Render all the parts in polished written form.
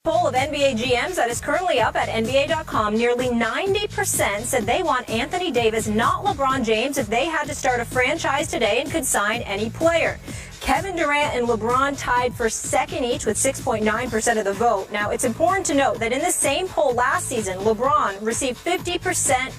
poll of NBA GMs that is currently up at NBA.com, nearly 90% said they want Anthony Davis, not LeBron James, if they had to start a franchise today and could sign any player. Kevin Durant and LeBron tied for second each with 6.9% of the vote. Now, it's important to note that in the same poll last season, LeBron received 50%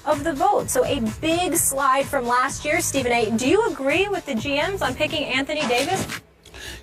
of the vote. So a big slide from last year. Stephen A., do you agree with the GMs on picking Anthony Davis?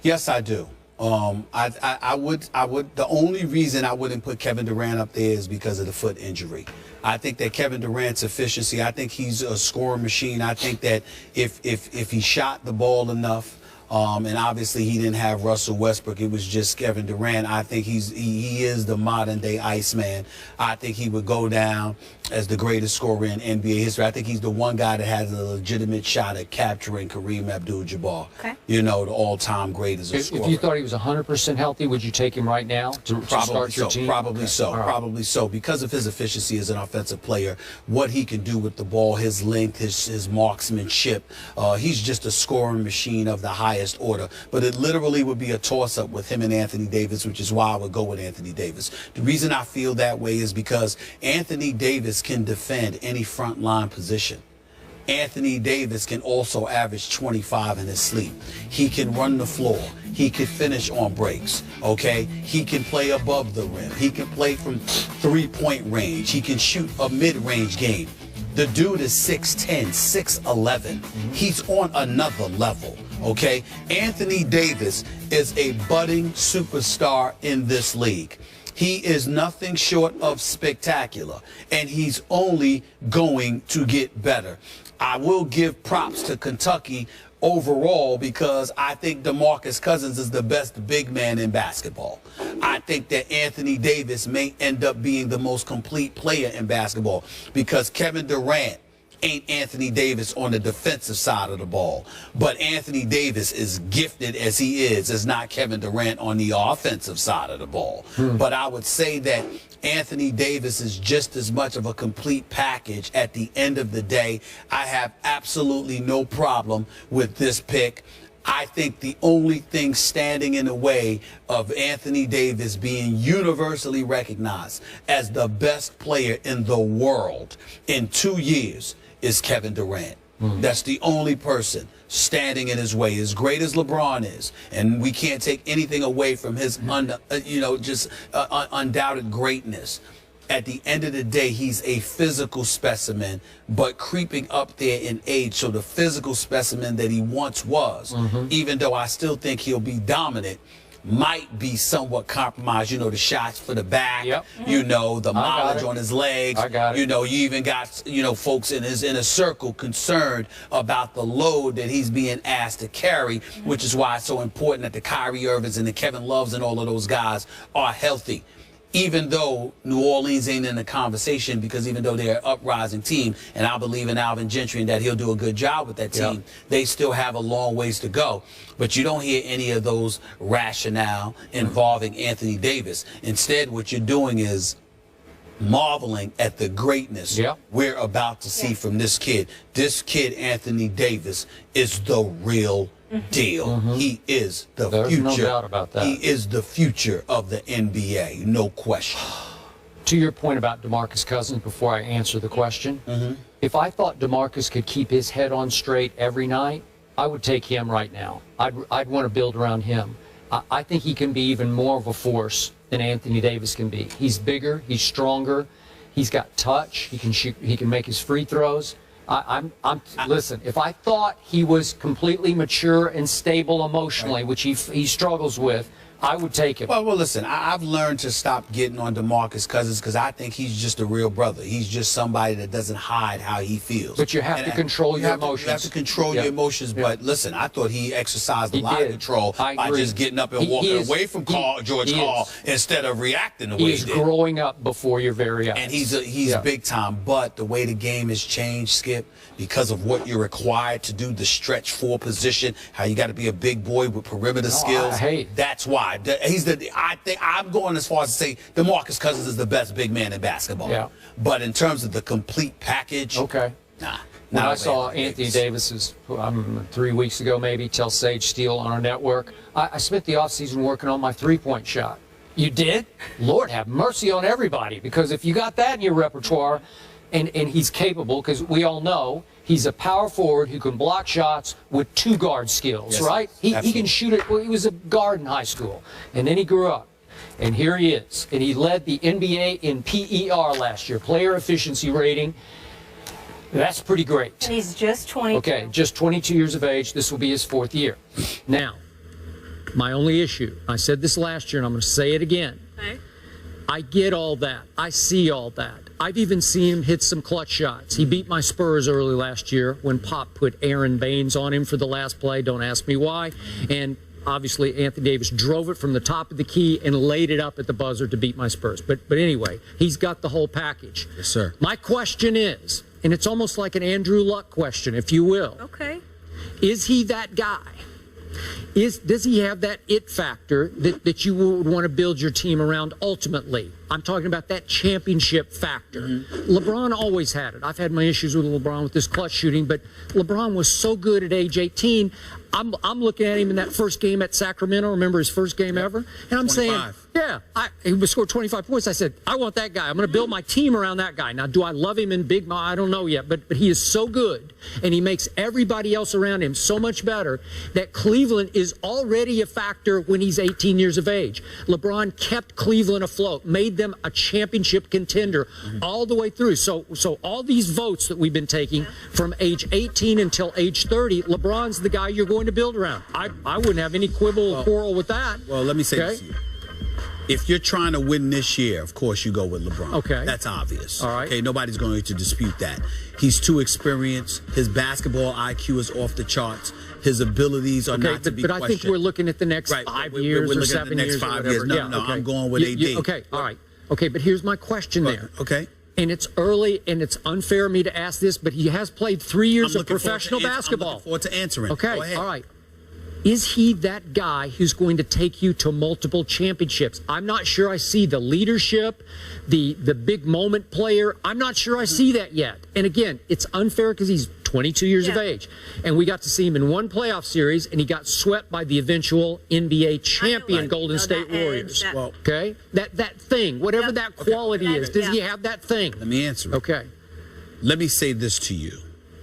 Yes, I do. I would. The only reason I wouldn't put Kevin Durant up there is because of the foot injury. I think that Kevin Durant's efficiency, I think he's a scoring machine. I think that if he shot the ball enough, and obviously he didn't have Russell Westbrook, it was just Kevin Durant. I think he is the modern day Iceman. I think he would go down as the greatest scorer in NBA history. I think he's the one guy that has a legitimate shot at capturing Kareem Abdul-Jabbar. Okay. You know, the all-time great as a scorer. If you thought he was 100% healthy, would you take him right now to start your team? Probably so. Right. Probably so. Because of his efficiency as an offensive player, what he can do with the ball, his length, his marksmanship, he's just a scoring machine of the highest order. But it literally would be a toss-up with him and Anthony Davis, which is why I would go with Anthony Davis. The reason I feel that way is because Anthony Davis can defend any front line position. Anthony Davis can also average 25 in his sleep. He can run the floor. He can finish on breaks, okay? He can play above the rim. He can play from three-point range. He can shoot a mid-range game. The dude is 6'10", 6'11". He's on another level, okay? Anthony Davis is a budding superstar in this league. He is nothing short of spectacular, and he's only going to get better. I will give props to Kentucky overall because I think DeMarcus Cousins is the best big man in basketball. I think that Anthony Davis may end up being the most complete player in basketball because Kevin Durant ain't Anthony Davis on the defensive side of the ball. But Anthony Davis, is gifted as he is not Kevin Durant on the offensive side of the ball. But I would say that Anthony Davis is just as much of a complete package at the end of the day. I have absolutely no problem with this pick. I think the only thing standing in the way of Anthony Davis being universally recognized as the best player in the world in 2 years is Kevin Durant. That's the only person standing in his way, as great as LeBron is, and we can't take anything away from his undoubted greatness. At the end of the day, he's a physical specimen, but creeping up there in age. So the physical specimen that he once was, even though I still think he'll be dominant, might be somewhat compromised. You know, the shots for the back, you know, the mileage on his legs. You know, you even got, you know, folks in his inner circle concerned about the load that he's being asked to carry, which is why it's so important that the Kyrie Irvings and the Kevin Loves and all of those guys are healthy. Even though New Orleans ain't in the conversation, because even though they're an uprising team, and I believe in Alvin Gentry and that he'll do a good job with that team, they still have a long ways to go. But you don't hear any of those rationale involving Anthony Davis. Instead, what you're doing is marveling at the greatness we're about to see from this kid. This kid, Anthony Davis, is the real deal. He is the future. There's no doubt about that. He is the future of the NBA, no question. To your point about DeMarcus Cousins, before I answer the question, if I thought DeMarcus could keep his head on straight every night, I would take him right now. I'd want to build around him. I think he can be even more of a force than Anthony Davis can be. He's bigger, he's stronger, he's got touch, he can shoot, he can make his free throws. Listen, if I thought he was completely mature and stable emotionally, which he struggles with, I would take him. Well, listen, I've learned to stop getting on DeMarcus Cousins because I think he's just a real brother. He's just somebody that doesn't hide how he feels. But you have to control your emotions. You have to control your emotions. But listen, I thought he exercised a lot of control by just getting up and walking away from George Karl instead of reacting the way he did. He's growing up before your very eyes. And he's big time. But the way the game has changed, Skip, because of what you're required to do, the stretch four position, how you got to be a big boy with perimeter skills. That's why. I think I'm going as far as to say DeMarcus Cousins is the best big man in basketball. But in terms of the complete package, nah. When I saw Anthony Davis's 3 weeks ago, maybe, tell Sage Steele on our network, I spent the offseason working on my three-point shot. You did? Lord have mercy on everybody, because if you got that in your repertoire, and he's capable, because we all know he's a power forward who can block shots with 2 guard skills, yes, right? He can shoot it. Well, he was a guard in high school, and then he grew up. And here he is. And he led the NBA in PER last year, player efficiency rating. That's pretty great. And he's just 22. Okay, just 22 years of age. This will be his 4th year. Now, my only issue, I said this last year and I'm going to say it again. Okay. I get all that. I see all that. I've even seen him hit some clutch shots. He beat my Spurs early last year when Pop put Aaron Baines on him for the last play. Don't ask me why. And obviously, Anthony Davis drove it from the top of the key and laid it up at the buzzer to beat my Spurs. But anyway, he's got the whole package. Yes, sir. My question is, and it's almost like an Andrew Luck question, if you will. Okay. Is he that guy? Does he have that it factor that you would want to build your team around ultimately? I'm talking about that championship factor. Mm-hmm. LeBron always had it. I've had my issues with LeBron with this clutch shooting, but LeBron was so good at age 18. I'm looking at him in that first game at Sacramento. Remember his first game ever? And I'm 25. Saying, yeah, he scored 25 points. I said, I want that guy. I'm going to build my team around that guy. Now, do I love him in Big? I don't know yet, but he is so good, and he makes everybody else around him so much better that Cleveland is already a factor when he's 18 years of age. LeBron kept Cleveland afloat, made them a championship contender all the way through. So all these votes that we've been taking from age 18 until age 30, LeBron's the guy you're going to build around. I wouldn't have any quibble or quarrel with that. Well, let me say this to you. If you're trying to win this year, of course you go with LeBron. Okay. That's obvious. All right. Okay, nobody's going to dispute that. He's too experienced. His basketball IQ is off the charts. His abilities are not to be questioned. But I think we're looking at the next 5 years or 7 years. We're looking at the next 5 years. No, yeah, okay. I'm going with AD. Okay, all right. Okay, but here's my question there. Okay. And it's early, and it's unfair of me to ask this, but he has played 3 years of professional basketball. I'm looking forward to answering. Okay, all right. Is he that guy who's going to take you to multiple championships? I'm not sure I see the leadership, the big moment player. I'm not sure I see that yet. And again, it's unfair because he's 22 years of age. And we got to see him in one playoff series, and he got swept by the eventual NBA champion Golden State Warriors. Okay? That thing, whatever that quality is, does he have that thing? Let me answer it. Okay. Let me say this to you.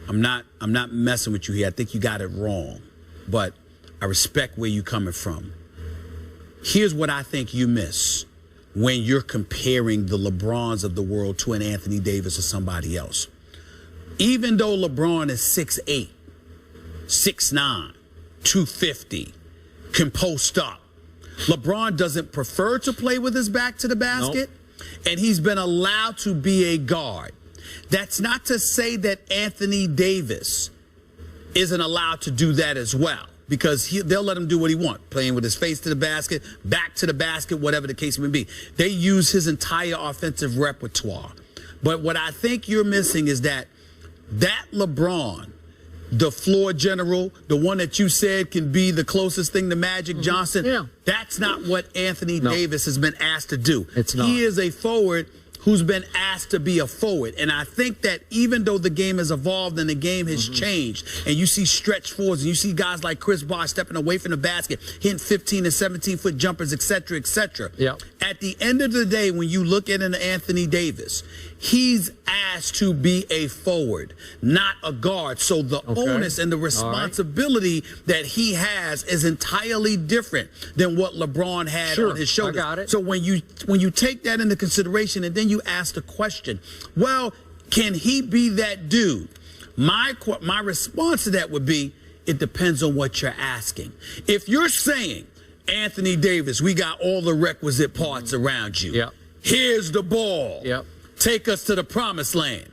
I'm not messing with you here. I think you got it wrong. But I respect where you're coming from. Here's what I think you miss when you're comparing the LeBrons of the world to an Anthony Davis or somebody else. Even though LeBron is 6'8", 6'9", 250, can post up, LeBron doesn't prefer to play with his back to the basket, and he's been allowed to be a guard. That's not to say that Anthony Davis isn't allowed to do that as well, because they'll let him do what he wants, playing with his face to the basket, back to the basket, whatever the case may be. They use his entire offensive repertoire. But what I think you're missing is that LeBron, the floor general, the one that you said can be the closest thing to Magic Johnson, that's not what Anthony Davis has been asked to do. It's not. He is a forward who's been asked to be a forward. And I think that even though the game has evolved and the game has changed, and you see stretch forwards, and you see guys like Chris Bosh stepping away from the basket, hitting 15 and 17-foot jumpers, et cetera, at the end of the day, when you look at an Anthony Davis, he's asked to be a forward, not a guard. So the onus and the responsibility that he has is entirely different than what LeBron had on his shoulders. I got it. So when you take that into consideration, and then you ask the question, well, can he be that dude? My response to that would be, it depends on what you're asking. If you're saying, Anthony Davis, we got all the requisite parts around you. Here's the ball. Take us to the promised land.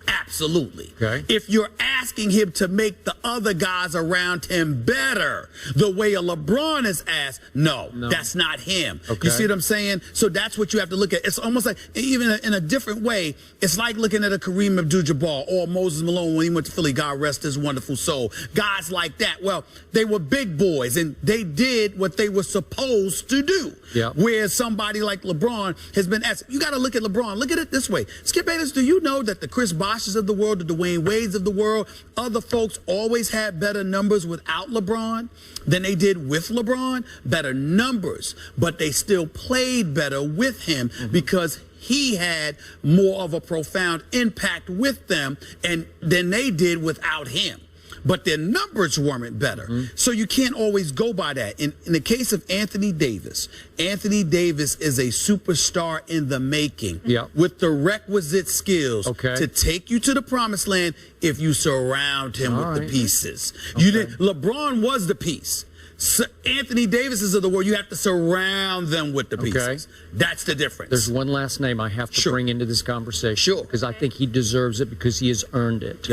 Absolutely. If you're asking him to make the other guys around him better, the way a LeBron is asked, no, that's not him. You see what I'm saying? So that's what you have to look at. It's almost like, even in a different way, it's like looking at a Kareem Abdul-Jabbar or Moses Malone when he went to Philly, God rest his wonderful soul. Guys like that, well, they were big boys, and they did what they were supposed to do. Whereas somebody like LeBron has been asked, you got to look at LeBron. Look at it this way. Skip Bayless, do you know that the Chris Bosh Boshes of the world, the Dwayne Wades of the world, other folks always had better numbers without LeBron than they did with LeBron. Better numbers, but they still played better with him because he had more of a profound impact with them and than they did without him. But their numbers weren't better. So you can't always go by that. In the case of Anthony Davis is a superstar in the making with the requisite skills to take you to the promised land if you surround him with the pieces. LeBron was the piece. So Anthony Davis is of the world. You have to surround them with the pieces. That's the difference. There's one last name I have to bring into this conversation because I think he deserves it because he has earned it.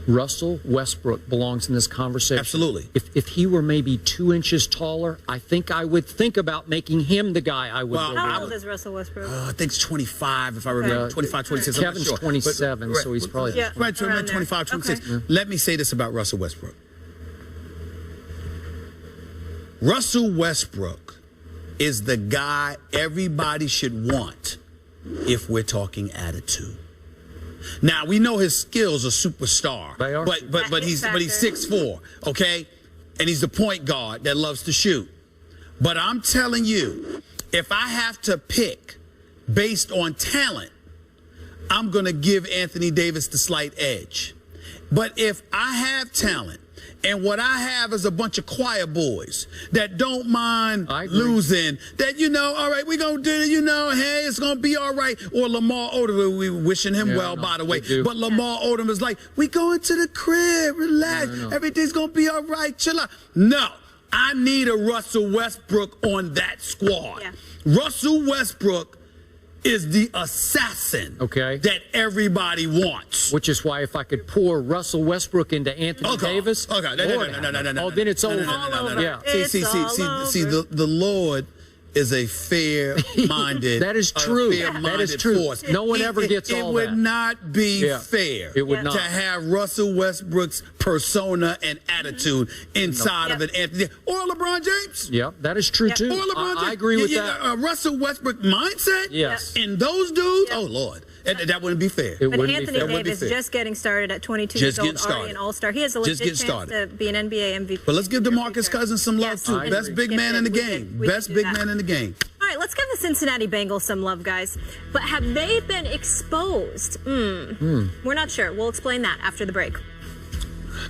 Russell Westbrook belongs in this conversation. Absolutely. If he were maybe 2 inches taller, I think I would think about making him the guy I would. How old is Russell Westbrook? I think it's 25, if I remember. 25, 26. Kevin's 27, so he's probably right, 25, 26. Let me say this about Russell Westbrook. Russell Westbrook is the guy everybody should want if we're talking attitude. Now we know his skills are superstar, but he's 6'4", okay, and he's the point guard that loves to shoot. But I'm telling you, if I have to pick based on talent, I'm gonna give Anthony Davis the slight edge. But if I have talent, and what I have is a bunch of choir boys that don't mind losing, that, all right, we're going to do it, hey, it's going to be all right. Or Lamar Odom, we wishing him well, by the way. But Lamar Odom is like, we going to the crib, relax, everything's going to be all right, chill out. No, I need a Russell Westbrook on that squad. Russell Westbrook is the assassin that everybody wants. Which is why if I could pour Russell Westbrook into Anthony Davis, no, then it's over. See, the Lord is a fair-minded. That is true. That is true. Force. No one ever gets all that. It would not be fair not. to have Russell Westbrook's persona and attitude inside of an Anthony or LeBron James. That is true too. Or LeBron James. I agree with that. Russell Westbrook mindset. And those dudes. Oh Lord. That wouldn't be fair. But Anthony Davis just getting started at 22 years old, already an all-star. He has a legit chance to be an NBA MVP. But let's give DeMarcus Cousins some love too. Best big man in the game. Best big man in the game. All right, let's give the Cincinnati Bengals some love, guys. But have they been exposed? We're not sure. We'll explain that after the break.